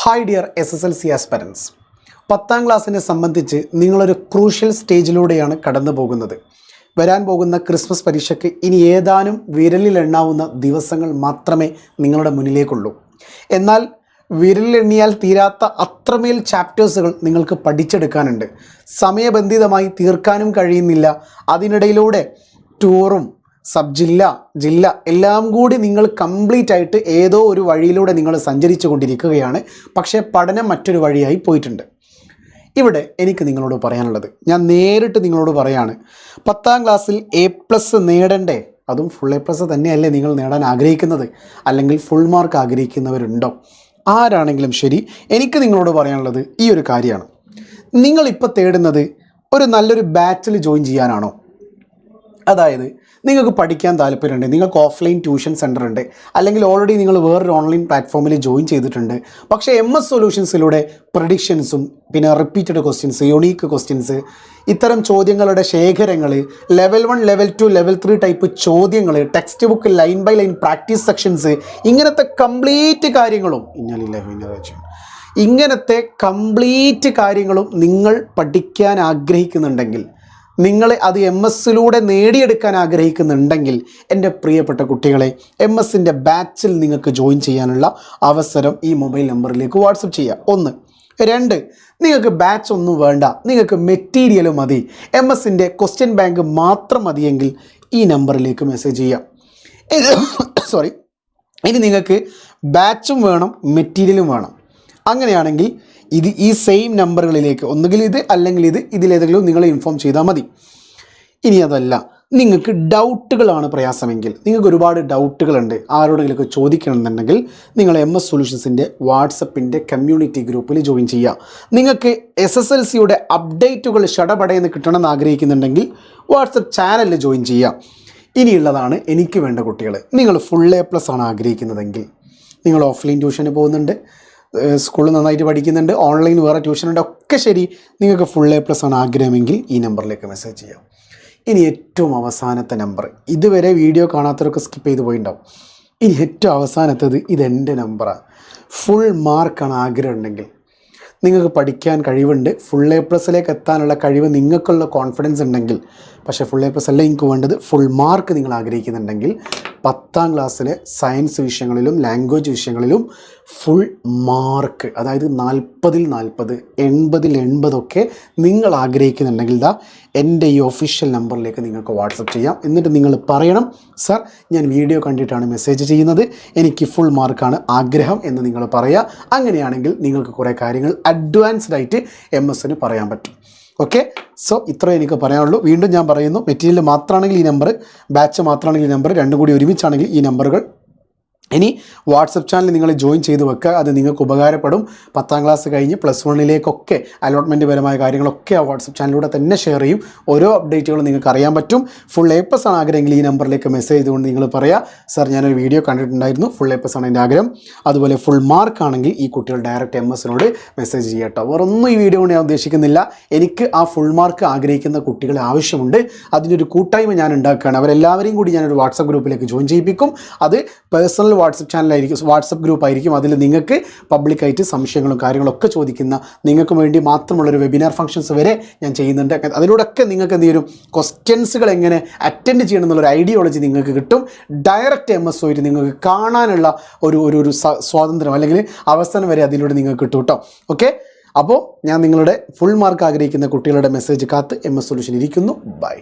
Hi dear SSLC aspirants, 10ാം ക്ലാസ്സിനെ സംബന്ധിച്ച് നിങ്ങളൊരു ക്രൂഷ്യൽ സ്റ്റേജിലൂടെയാണ് കടന്നു പോകുന്നത്. വരാൻ പോകുന്ന ക്രിസ്മസ് പരീക്ഷയ്ക്ക് ഇനി ഏതാനും വിരലിലെണ്ണാവുന്ന ദിവസങ്ങൾ മാത്രമേ നിങ്ങളുടെ മുന്നിലേക്കുള്ളൂ. എന്നാൽ വിരലിലെണ്ണിയാൽ തീരാത്ത അത്രമേൽ ചാപ്റ്റേഴ്സുകൾ നിങ്ങൾക്ക് പഠിച്ചെടുക്കാനുണ്ട്. സമയബന്ധിതമായി തീർക്കാനും കഴിയുന്നില്ല. അതിനിടയിലൂടെ ടൂറും സബ് ജില്ല എല്ലാം കൂടി നിങ്ങൾ കംപ്ലീറ്റ് ആയിട്ട് ഏതോ ഒരു വഴിയിലൂടെ നിങ്ങൾ സഞ്ചരിച്ചു കൊണ്ടിരിക്കുകയാണ്. പക്ഷേ പഠനം മറ്റൊരു വഴിയായി പോയിട്ടുണ്ട്. ഇവിടെ എനിക്ക് നിങ്ങളോട് പറയാനുള്ളത്, ഞാൻ നേരിട്ട് നിങ്ങളോട് പറയാണ്, 10ാം ക്ലാസ്സിൽ A+ നേടണ്ടേ? അതും ഫുൾ A+ തന്നെയല്ലേ നിങ്ങൾ നേടാൻ ആഗ്രഹിക്കുന്നത്? അല്ലെങ്കിൽ ഫുൾ മാർക്ക് ആഗ്രഹിക്കുന്നവരുണ്ടോ? ആരാണെങ്കിലും ശരി, എനിക്ക് നിങ്ങളോട് പറയാനുള്ളത് ഈ ഒരു കാര്യമാണ്. നിങ്ങളിപ്പോൾ തേടുന്നത് ഒരു നല്ലൊരു ബാച്ചിൽ ജോയിൻ ചെയ്യാനാണോ? അതായത് നിങ്ങൾക്ക് പഠിക്കാൻ താല്പര്യമുണ്ട്, നിങ്ങൾക്ക് ഓഫ്ലൈൻ ട്യൂഷൻ സെൻ്റർ ഉണ്ട്, അല്ലെങ്കിൽ ഓൾറെഡി നിങ്ങൾ വേറൊരു ഓൺലൈൻ പ്ലാറ്റ്ഫോമിൽ ജോയിൻ ചെയ്തിട്ടുണ്ട്. പക്ഷേ MS സൊല്യൂഷൻസിലൂടെ പ്രഡിക്ഷൻസും പിന്നെ റിപ്പീറ്റഡ് ക്വസ്റ്റ്യൻസ്, യുണീക്ക് ക്വസ്റ്റ്യൻസ്, ഇത്തരം ചോദ്യങ്ങളുടെ ശേഖരങ്ങൾ, ലെവൽ 1, ലെവൽ 2, ലെവൽ 3 ടൈപ്പ് ചോദ്യങ്ങൾ, text book line by line practice sections, ഇങ്ങനത്തെ കംപ്ലീറ്റ് കാര്യങ്ങളും നിങ്ങൾ പഠിക്കാൻ ആഗ്രഹിക്കുന്നുണ്ടെങ്കിൽ, നിങ്ങൾ അത് MS നേടിയെടുക്കാൻ ആഗ്രഹിക്കുന്നുണ്ടെങ്കിൽ, എൻ്റെ പ്രിയപ്പെട്ട കുട്ടികളെ, MS ബാച്ചിൽ നിങ്ങൾക്ക് ജോയിൻ ചെയ്യാനുള്ള അവസരം ഈ മൊബൈൽ നമ്പറിലേക്ക് വാട്സപ്പ് ചെയ്യുക. 1. 2, നിങ്ങൾക്ക് ബാച്ച് ഒന്നും വേണ്ട, നിങ്ങൾക്ക് മെറ്റീരിയൽ മതി, MS ക്വസ്റ്റ്യൻ ബാങ്ക് മാത്രം മതിയെങ്കിൽ ഈ നമ്പറിലേക്ക് മെസ്സേജ് ചെയ്യാം. ഇനി നിങ്ങൾക്ക് ബാച്ചും വേണം, മെറ്റീരിയലും വേണം. അങ്ങനെയാണെങ്കിൽ ഈ സെയിം നമ്പറുകളിലേക്ക്, ഒന്നുകിൽ ഇത് അല്ലെങ്കിൽ ഇതിലേതെങ്കിലും നിങ്ങളെ ഇൻഫോം ചെയ്താൽ മതി. ഇനി അതല്ല, നിങ്ങൾക്ക് ഡൗട്ടുകളാണ് പ്രയാസമെങ്കിൽ, നിങ്ങൾക്ക് ഒരുപാട് ഡൗട്ടുകളുണ്ട്, ആരോടെങ്കിലൊക്കെ ചോദിക്കണമെന്നുണ്ടെങ്കിൽ നിങ്ങൾ MS സൊല്യൂഷൻസിൻ്റെ വാട്സപ്പിൻ്റെ കമ്മ്യൂണിറ്റി ഗ്രൂപ്പിൽ ജോയിൻ ചെയ്യുക. നിങ്ങൾക്ക് SSLCയുടെ അപ്ഡേറ്റുകൾ ഷടപടയെന്ന് കിട്ടണമെന്ന് ആഗ്രഹിക്കുന്നുണ്ടെങ്കിൽ വാട്സപ്പ് ചാനലിൽ ജോയിൻ ചെയ്യുക. ഇനിയുള്ളതാണ് എനിക്ക് വേണ്ട കുട്ടികൾ. നിങ്ങൾ ഫുൾ A+ ആണ് ആഗ്രഹിക്കുന്നതെങ്കിൽ, നിങ്ങൾ ഓഫ്ലൈൻ ട്യൂഷന് പോകുന്നുണ്ട്, സ്കൂളിൽ നന്നായിട്ട് പഠിക്കുന്നുണ്ട്, ഓൺലൈൻ വേറെ ട്യൂഷനുണ്ട്, ഒക്കെ ശരി, നിങ്ങൾക്ക് ഫുൾ A+ ആണ് ആഗ്രഹമെങ്കിൽ ഈ നമ്പറിലേക്ക് മെസ്സേജ് ചെയ്യാം. ഇനി ഏറ്റവും അവസാനത്തെ നമ്പർ, ഇതുവരെ വീഡിയോ കാണാത്തവരൊക്കെ സ്കിപ്പ് ചെയ്ത് പോയിട്ടുണ്ടാവും. ഇനി ഏറ്റവും അവസാനത്തത് ഇതെൻ്റെ നമ്പറാണ്. ഫുൾ മാർക്കാണ് ആഗ്രഹം ഉണ്ടെങ്കിൽ, നിങ്ങൾക്ക് പഠിക്കാൻ കഴിവുണ്ട്, ഫുൾ A+ എത്താനുള്ള കഴിവ്, നിങ്ങൾക്കുള്ള കോൺഫിഡൻസ് ഉണ്ടെങ്കിൽ, പക്ഷേ ഫുൾ A+ അല്ല എനിക്ക് വേണ്ടത്, ഫുൾ മാർക്ക് നിങ്ങൾ ആഗ്രഹിക്കുന്നുണ്ടെങ്കിൽ 10ാം ക്ലാസ്സിലെ സയൻസ് വിഷയങ്ങളിലും ലാംഗ്വേജ് വിഷയങ്ങളിലും ഫുൾ മാർക്ക്, അതായത് 40ൽ 40, 80ൽ 80 ഒക്കെ നിങ്ങൾ ആഗ്രഹിക്കുന്നുണ്ടെങ്കിൽ എൻ്റെ ഈ ഒഫീഷ്യൽ നമ്പറിലേക്ക് നിങ്ങൾക്ക് വാട്സപ്പ് ചെയ്യാം. എന്നിട്ട് നിങ്ങൾ പറയണം, സർ ഞാൻ വീഡിയോ കണ്ടിട്ടാണ് മെസ്സേജ് ചെയ്യുന്നത്, എനിക്ക് ഫുൾ മാർക്കാണ് ആഗ്രഹം എന്ന് നിങ്ങൾ പറയുക. അങ്ങനെയാണെങ്കിൽ നിങ്ങൾക്ക് കുറേ കാര്യങ്ങൾ അഡ്വാൻസ്ഡ് ആയിട്ട് MS പറയാൻ പറ്റും. ഓക്കെ, സോ ഇത്രേ എനിക്ക് പറയാനുള്ളൂ. വീണ്ടും ഞാൻ പറയുന്നു, മെറ്റീരിയൽ മാത്രമാണെങ്കിൽ ഈ നമ്പർ, ബാച്ച് മാത്രമാണെങ്കിൽ ഈ നമ്പർ, രണ്ടും കൂടി ഒരുമിച്ചാണെങ്കിൽ ഈ നമ്പറുകൾ. ഇനി വാട്സപ്പ് ചാനൽ നിങ്ങൾ ജോയിൻ ചെയ്ത് വെക്കുക, അത് നിങ്ങൾക്ക് ഉപകാരപ്പെടും. 10ാം ക്ലാസ് കഴിഞ്ഞ് +1 അലോട്ട്മെൻറ്റ് പരമായ കാര്യങ്ങളൊക്കെ ആ വാട്സപ്പ് ചാനലിലൂടെ തന്നെ ഷെയർ ചെയ്യും. ഓരോ അപ്ഡേറ്റുകളും നിങ്ങൾക്ക് അറിയാൻ പറ്റും. ഫുൾ A+ ആണ് ആഗ്രഹമെങ്കിൽ ഈ നമ്പറിലേക്ക് മെസ്സേജ് ചെയ്തുകൊണ്ട് നിങ്ങൾ പറയുക, സർ ഞാനൊരു വീഡിയോ കണ്ടിട്ടുണ്ടായിരുന്നു, ഫുൾ A+ ആണ് എൻ്റെ ആഗ്രഹം. അതുപോലെ ഫുൾ മാർക്ക് ആണെങ്കിൽ ഈ കുട്ടികൾ ഡയറക്റ്റ് MS മെസ്സേജ് ചെയ്യട്ടോ. വേറൊന്നും ഈ വീഡിയോ കൊണ്ട് ഞാൻ ഉദ്ദേശിക്കുന്നില്ല. എനിക്ക് ആ ഫുൾ മാർക്ക് ആഗ്രഹിക്കുന്ന കുട്ടികളെ ആവശ്യമുണ്ട്. അതിനൊരു കൂട്ടായ്മ ഞാൻ ഉണ്ടാക്കുകയാണ്. അവരെല്ലാവരെയും കൂടി ഞാനൊരു വാട്സപ്പ് ഗ്രൂപ്പിലേക്ക് ജോയിൻ ചെയ്യിപ്പിക്കും. അത് പേഴ്സണൽ വാട്സപ്പ് ചാനലായിരിക്കും, വാട്സപ്പ് ഗ്രൂപ്പ് ആയിരിക്കും. അതിൽ നിങ്ങൾക്ക് പബ്ലിക്കായിട്ട് സംശയങ്ങളും കാര്യങ്ങളൊക്കെ ചോദിക്കുന്ന, നിങ്ങൾക്ക് വേണ്ടി മാത്രമുള്ളൊരു വെബിനാർ ഫംഗ്ഷൻസ് വരെ ഞാൻ ചെയ്യുന്നുണ്ട്. അതിലൂടെയൊക്കെ നിങ്ങൾക്ക് എന്ത് ചെയ്യും, ക്വസ്റ്റ്യൻസുകൾ എങ്ങനെ അറ്റൻഡ് ചെയ്യണം എന്നുള്ളൊരു ഐഡിയോളജി നിങ്ങൾക്ക് കിട്ടും. ഡയറക്റ്റ് MS പോയിട്ട് നിങ്ങൾക്ക് കാണാനുള്ള ഒരു സ്വാതന്ത്ര്യം അല്ലെങ്കിൽ അവസരം വരെ അതിലൂടെ നിങ്ങൾക്ക് കിട്ടും കേട്ടോ. ഓക്കെ, അപ്പോൾ ഞാൻ നിങ്ങളുടെ ഫുൾ മാർക്ക് ആഗ്രഹിക്കുന്ന കുട്ടികളുടെ മെസ്സേജ് കാത്ത് MS സൊല്യൂഷൻ ഇരിക്കുന്നു. ബൈ.